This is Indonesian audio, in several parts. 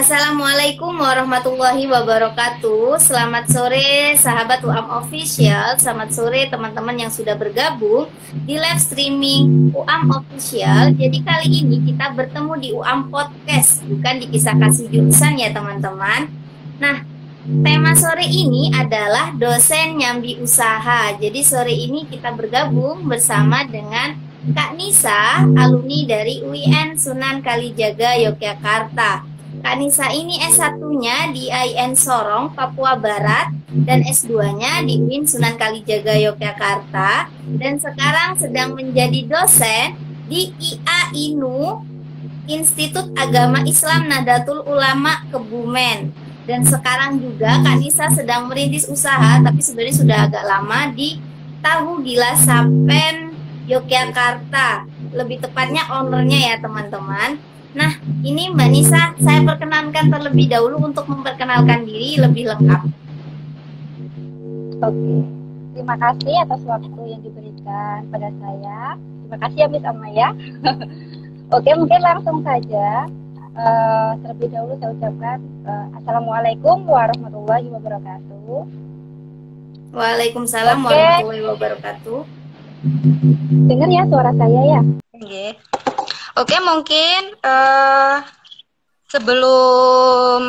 Assalamualaikum warahmatullahi wabarakatuh. Selamat sore sahabat UAM Official. Selamat sore teman-teman yang sudah bergabung di live streaming UAM Official. Jadi kali ini kita bertemu di UAM Podcast, bukan di kisah kasih jurusan ya teman-teman. Nah, tema sore ini adalah dosen nyambi usaha. Jadi sore ini kita bergabung bersama dengan Kak Nisa, alumni dari UIN Sunan Kalijaga, Yogyakarta. Kak Nisa ini S1-nya di IN Sorong, Papua Barat, dan S2-nya di UIN Sunan Kalijaga, Yogyakarta, dan sekarang sedang menjadi dosen di IAINU, Institut Agama Islam Nahdlatul Ulama Kebumen. Dan sekarang juga Kak Nisa sedang merintis usaha, tapi sebenarnya sudah agak lama di Tahu Gila Sapen, Yogyakarta. Lebih tepatnya ownernya ya teman-teman. Nah, ini Mbak Nisa, saya perkenankan terlebih dahulu untuk memperkenalkan diri lebih lengkap. Oke, terima kasih atas waktu yang diberikan pada saya. Terima kasih ya Miss Amaya. Oke, mungkin langsung saja. Terlebih dahulu saya ucapkan Assalamualaikum warahmatullahi wabarakatuh. Waalaikumsalam warahmatullahi wabarakatuh. Dengar ya suara saya ya? Oke. Oke, mungkin sebelum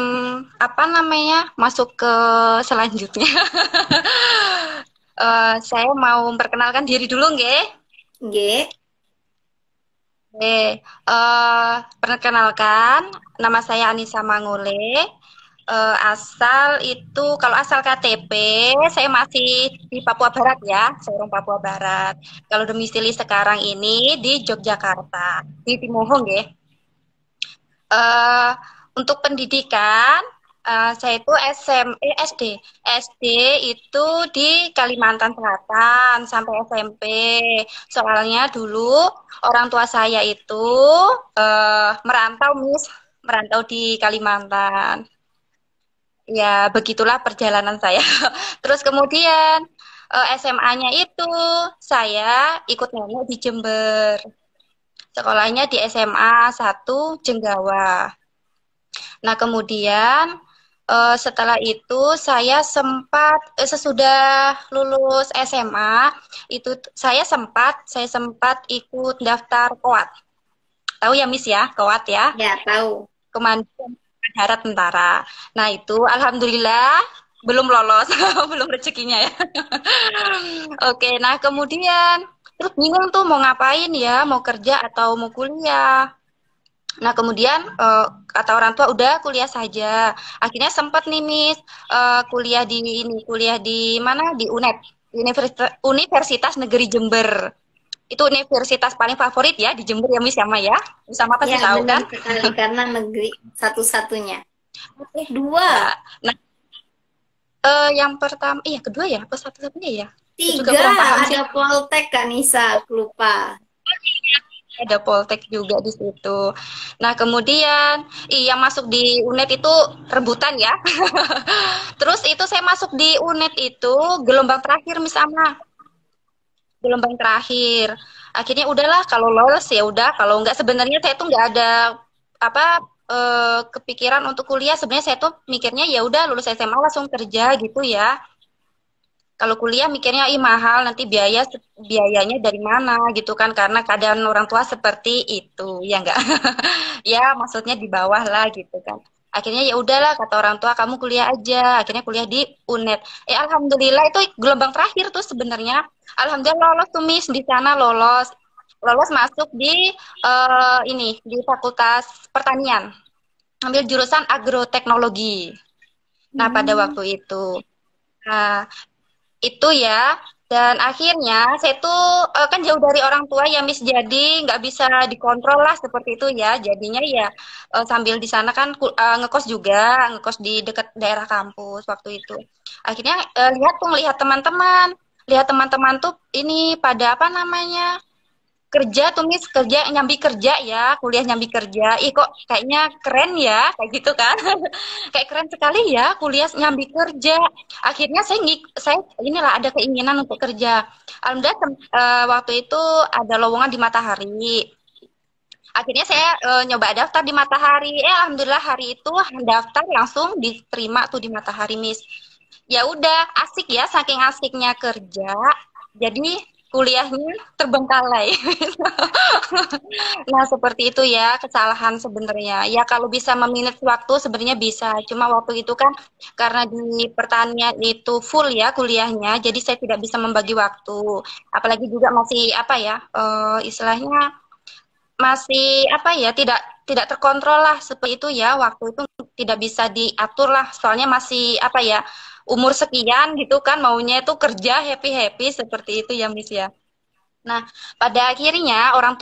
masuk ke selanjutnya, saya mau memperkenalkan diri dulu, nggih. Nggih. Perkenalkan, nama saya Anissa Mangule. Kalau asal KTP saya masih di Papua Barat ya, Sorong Papua Barat. Kalau domisili sekarang ini di Yogyakarta, di Timoho nggih. Untuk pendidikan saya itu SD itu di Kalimantan Selatan sampai SMP. Soalnya dulu orang tua saya itu merantau di Kalimantan. Ya, begitulah perjalanan saya. Terus kemudian SMA-nya itu saya ikut nenek di Jember. Sekolahnya di SMA 1 Jenggawa. Nah, kemudian setelah itu saya sempat sesudah lulus SMA itu saya sempat ikut daftar KOAT. Tahu ya Miss ya, KOAT ya? Ya, tahu. Komandan Darat Tentara. Nah, itu alhamdulillah belum lolos, belum rezekinya ya. Oke, nah kemudian terus bingung tuh mau ngapain ya, mau kerja atau mau kuliah. Nah, kemudian kata orang tua udah kuliah saja. Akhirnya sempat nih Miss kuliah di mana? Di UNED, Universitas Negeri Jember. Itu universitas paling favorit ya di Jember ya Miss Yama ya. Miss Yama pasti tahu kan? Sekali, karena negeri satu-satunya. Dua. Nah, yang pertama, kedua ya, apa satu-satunya ya? Tiga, ada Poltek Kak Nisa, aku lupa. Ada Poltek juga di situ. Nah, kemudian yang masuk di UNED itu rebutan ya. Terus itu saya masuk di UNED itu gelombang terakhir Miss Ama. Gelombang terakhir. Akhirnya udahlah kalau lolos ya udah, kalau enggak sebenarnya saya tuh enggak ada kepikiran untuk kuliah. Sebenarnya saya tuh mikirnya ya udah lulus SMA langsung kerja gitu ya. Kalau kuliah mikirnya mahal, nanti biayanya dari mana gitu kan, karena keadaan orang tua seperti itu ya enggak. Ya maksudnya di bawah lah gitu kan. Akhirnya ya udahlah kata orang tua kamu kuliah aja. Akhirnya kuliah di UNED. Alhamdulillah itu gelombang terakhir tuh sebenarnya. Alhamdulillah lolos tuh Miss, di sana lolos masuk di di Fakultas Pertanian. Ambil jurusan agroteknologi. Nah, pada waktu itu. Nah, itu ya. Dan akhirnya saya tuh kan jauh dari orang tua ya Miss, jadi nggak bisa dikontrol lah seperti itu ya. Jadinya ya sambil di sana kan ngekos di dekat daerah kampus waktu itu. Akhirnya lihat teman-teman tuh ini pada kerja tuh Miss, nyambi kerja ya, kuliah nyambi kerja. Ih kok kayaknya keren ya, kayak gitu kan. Kayak keren sekali ya kuliah nyambi kerja. Akhirnya saya ada keinginan untuk kerja. Alhamdulillah waktu itu ada lowongan di Matahari. Akhirnya saya nyoba daftar di Matahari. Alhamdulillah hari itu daftar langsung diterima tuh di Matahari, Miss. Ya udah, asik ya, saking asiknya kerja. Jadi kuliahnya terbengkalai. Nah, seperti itu ya kesalahan sebenarnya. Ya kalau bisa memanage waktu sebenarnya bisa. Cuma waktu itu kan karena di pertanian itu full ya kuliahnya, jadi saya tidak bisa membagi waktu. Apalagi juga masih apa ya, istilahnya masih apa ya, tidak terkontrol lah seperti itu ya. Waktu itu tidak bisa diatur lah. Soalnya masih apa ya, umur sekian gitu kan maunya itu kerja happy-happy seperti itu ya, Miss ya. Nah, pada akhirnya orang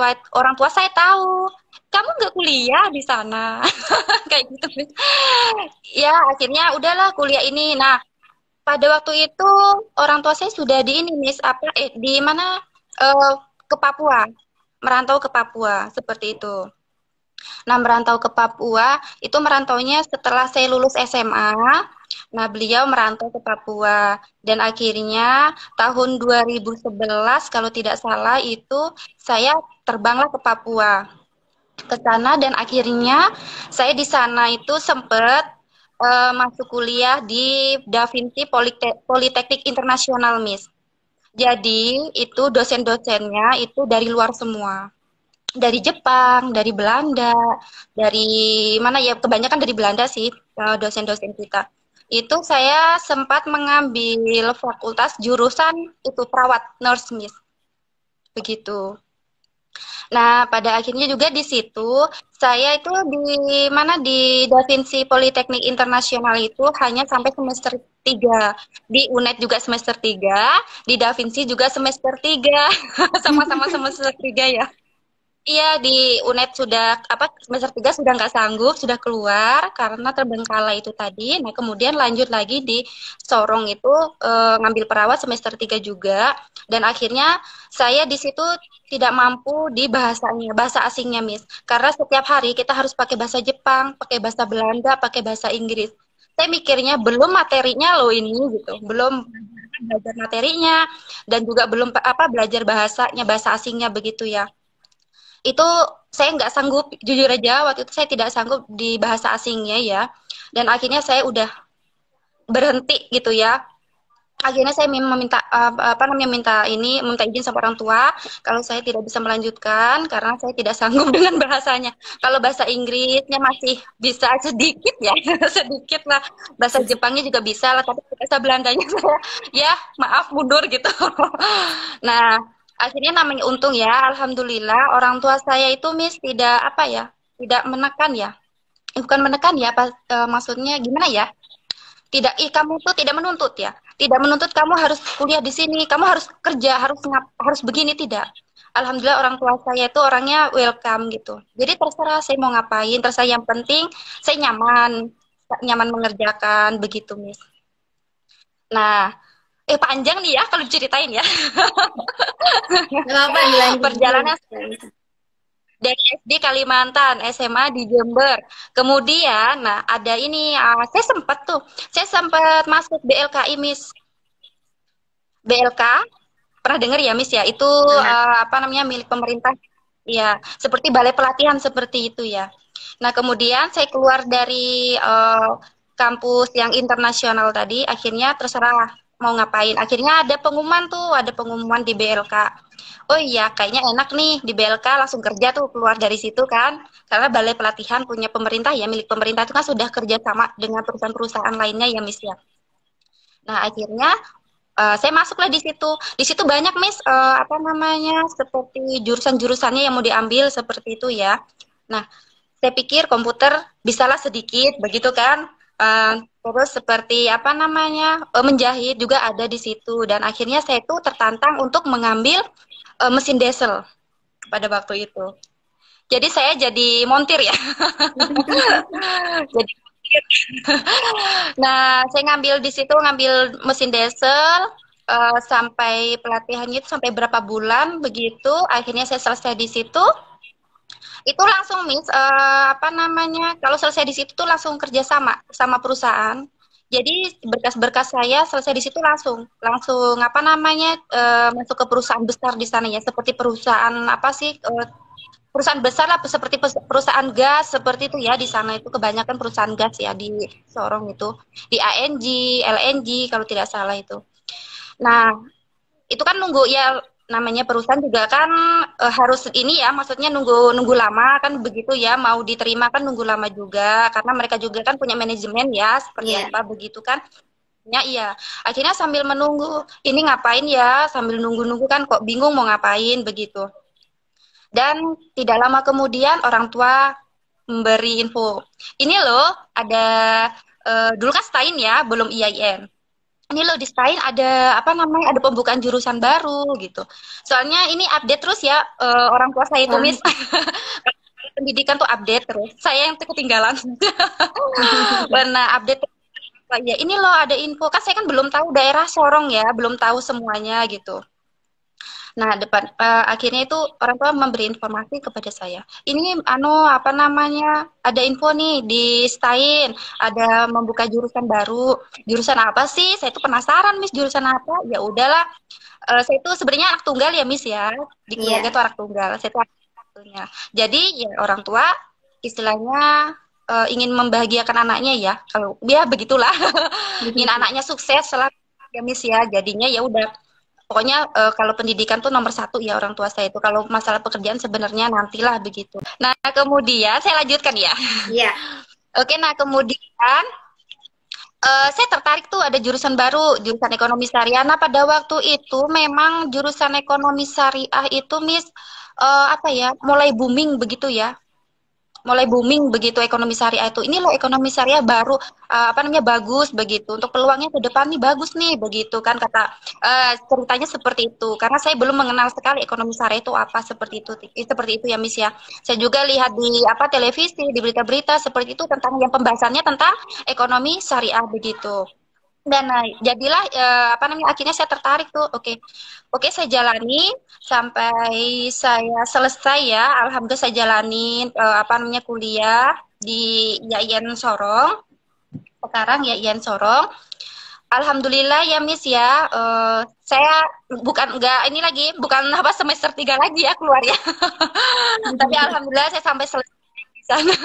tua saya tahu, kamu nggak kuliah di sana, kayak gitu. Ya, akhirnya udahlah kuliah ini. Nah, pada waktu itu orang tua saya sudah di ini, Miss, apa di mana eh, ke Papua, merantau ke Papua seperti itu. Nah, merantau ke Papua itu merantaunya setelah saya lulus SMA. Nah, beliau merantau ke Papua dan akhirnya tahun 2011 kalau tidak salah itu saya terbanglah ke Papua ke sana dan akhirnya saya di sana itu sempat masuk kuliah di Da Vinci Politeknik Internasional, Miss. Jadi itu dosen-dosennya itu dari luar semua, dari Jepang, dari Belanda, dari mana ya, kebanyakan dari Belanda sih dosen-dosen kita. Itu saya sempat mengambil fakultas jurusan itu perawat nurse, Miss. Begitu. Nah, pada akhirnya juga di situ saya itu di mana di Da Vinci Politeknik Internasional itu hanya sampai semester 3. Di UNED juga semester 3, di Da Vinci juga semester 3. Sama-sama semester 3 ya. Iya, di UNED sudah apa semester 3 sudah nggak sanggup, sudah keluar karena terbengkalai itu tadi. Nah, kemudian lanjut lagi di Sorong itu ngambil perawat semester 3 juga dan akhirnya saya di situ tidak mampu di bahasanya, bahasa asingnya, Miss. Karena setiap hari kita harus pakai bahasa Jepang, pakai bahasa Belanda, pakai bahasa Inggris. Saya mikirnya belum materinya loh ini gitu, belum belajar materinya dan juga belum apa belajar bahasanya, bahasa asingnya begitu ya. Itu saya nggak sanggup, jujur aja waktu itu saya tidak sanggup di bahasa asingnya ya, dan akhirnya saya udah berhenti gitu ya. Akhirnya saya meminta apa namanya minta izin sama orang tua kalau saya tidak bisa melanjutkan karena saya tidak sanggup dengan bahasanya. Kalau bahasa Inggrisnya masih bisa sedikit ya, sedikit lah. Bahasa Jepangnya juga bisa lah, tapi bahasa Belandanya saya ya maaf mundur gitu. Nah, akhirnya namanya untung ya, alhamdulillah orang tua saya itu, Miss, tidak apa ya, tidak menekan ya. Bukan menekan ya, maksudnya gimana ya? Tidak, kamu tuh tidak menuntut ya. Tidak menuntut kamu harus kuliah di sini, kamu harus kerja, harus begini, tidak. Alhamdulillah orang tua saya itu orangnya welcome gitu. Jadi terserah saya mau ngapain, terserah, yang penting saya nyaman, nyaman mengerjakan begitu, Miss. Nah, panjang nih ya kalau diceritain ya. Nggak apa dilanjut. Perjalanan dari SD Kalimantan, SMA di Jember. Kemudian, nah ada ini, saya sempat masuk BLKI, Miss. BLK, pernah dengar ya, Miss ya? Itu apa namanya, milik pemerintah. Ya, seperti balai pelatihan seperti itu ya. Nah, kemudian saya keluar dari kampus yang internasional tadi, akhirnya terserah mau ngapain. Akhirnya ada pengumuman di BLK. Oh iya, kayaknya enak nih di BLK langsung kerja tuh keluar dari situ kan. Karena balai pelatihan punya pemerintah ya, milik pemerintah itu kan sudah kerja sama dengan perusahaan-perusahaan lainnya ya, Miss ya. Nah, akhirnya saya masuklah di situ. Di situ banyak, Miss, apa namanya, seperti jurusan-jurusannya yang mau diambil seperti itu ya. Nah, saya pikir komputer bisalah sedikit, begitu kan. Terus seperti apa namanya, menjahit juga ada di situ. Dan akhirnya saya tuh tertantang untuk mengambil mesin diesel pada waktu itu. Jadi saya jadi montir ya. Jadi nah, saya ngambil di situ, ngambil mesin diesel sampai pelatihannya itu sampai berapa bulan begitu. Akhirnya saya selesai di situ. Itu langsung, Miss, apa namanya? Kalau selesai di situ tuh langsung kerja sama perusahaan. Jadi berkas-berkas saya selesai di situ langsung apa namanya, masuk ke perusahaan besar di sana ya, seperti perusahaan apa sih? perusahaan besar lah, seperti perusahaan gas seperti itu ya, di sana itu kebanyakan perusahaan gas ya di Sorong itu, di ANG, LNG kalau tidak salah itu. Nah, itu kan nunggu ya, namanya perusahaan juga kan harus ini ya, maksudnya nunggu nunggu lama kan begitu ya, mau diterima kan nunggu lama juga karena mereka juga kan punya manajemen ya seperti Iya. apa begitu kan. Ya iya, akhirnya sambil menunggu ini ngapain ya, sambil nunggu-nunggu kan kok bingung mau ngapain begitu. Dan tidak lama kemudian orang tua memberi info, ini loh ada dulu kan STAIN ya, belum IAIN. Ini loh di STAIN ada apa namanya, ada pembukaan jurusan baru gitu. Soalnya ini update terus ya, orang tua saya itu Wah. Miss. Pendidikan tuh update terus. Saya yang ketinggalan. Karena update ya ini loh ada info, kan saya kan belum tahu daerah Sorong ya, belum tahu semuanya gitu. Nah, akhirnya itu orang tua memberi informasi kepada saya. Ini apa namanya? Ada info nih di STAIN, ada membuka jurusan baru. Jurusan apa sih? Saya tuh penasaran, Miss, jurusan apa? Ya udahlah. Saya itu sebenarnya anak tunggal ya, Miss ya. Di keluarga Iya. tuh anak tunggal. Saya tuh anak satunya. Jadi ya orang tua istilahnya ingin membahagiakan anaknya ya. Kalau ya begitulah. Ingin anaknya sukses lah ya, Miss ya. Jadinya ya udah. Pokoknya kalau pendidikan tuh nomor satu ya orang tua saya itu. Kalau masalah pekerjaan sebenarnya nantilah begitu. Nah kemudian saya lanjutkan ya. Iya. Oke, nah kemudian saya tertarik tuh ada jurusan baru, jurusan ekonomi syariah. Nah pada waktu itu memang jurusan ekonomi syariah itu Miss apa ya, mulai booming begitu ya. Mulai booming begitu ekonomi syariah itu. Ini loh ekonomi syariah baru apa namanya, bagus begitu. Untuk peluangnya ke depan nih bagus nih begitu kan kata ceritanya seperti itu. Karena saya belum mengenal sekali ekonomi syariah itu apa, seperti itu ya Miss ya. Saya juga lihat di apa televisi, di berita-berita seperti itu tentang yang pembahasannya tentang ekonomi syariah begitu. Dan jadilah apa namanya, akhirnya saya tertarik tuh. Oke, saya jalani sampai saya selesai ya. Alhamdulillah saya jalanin apa namanya kuliah di YAIN Sorong. Sekarang YAIN Sorong. Alhamdulillah ya Miss ya. Saya enggak ini lagi, bukan apa semester 3 lagi ya keluar ya. Tapi alhamdulillah saya sampai selesai di sana.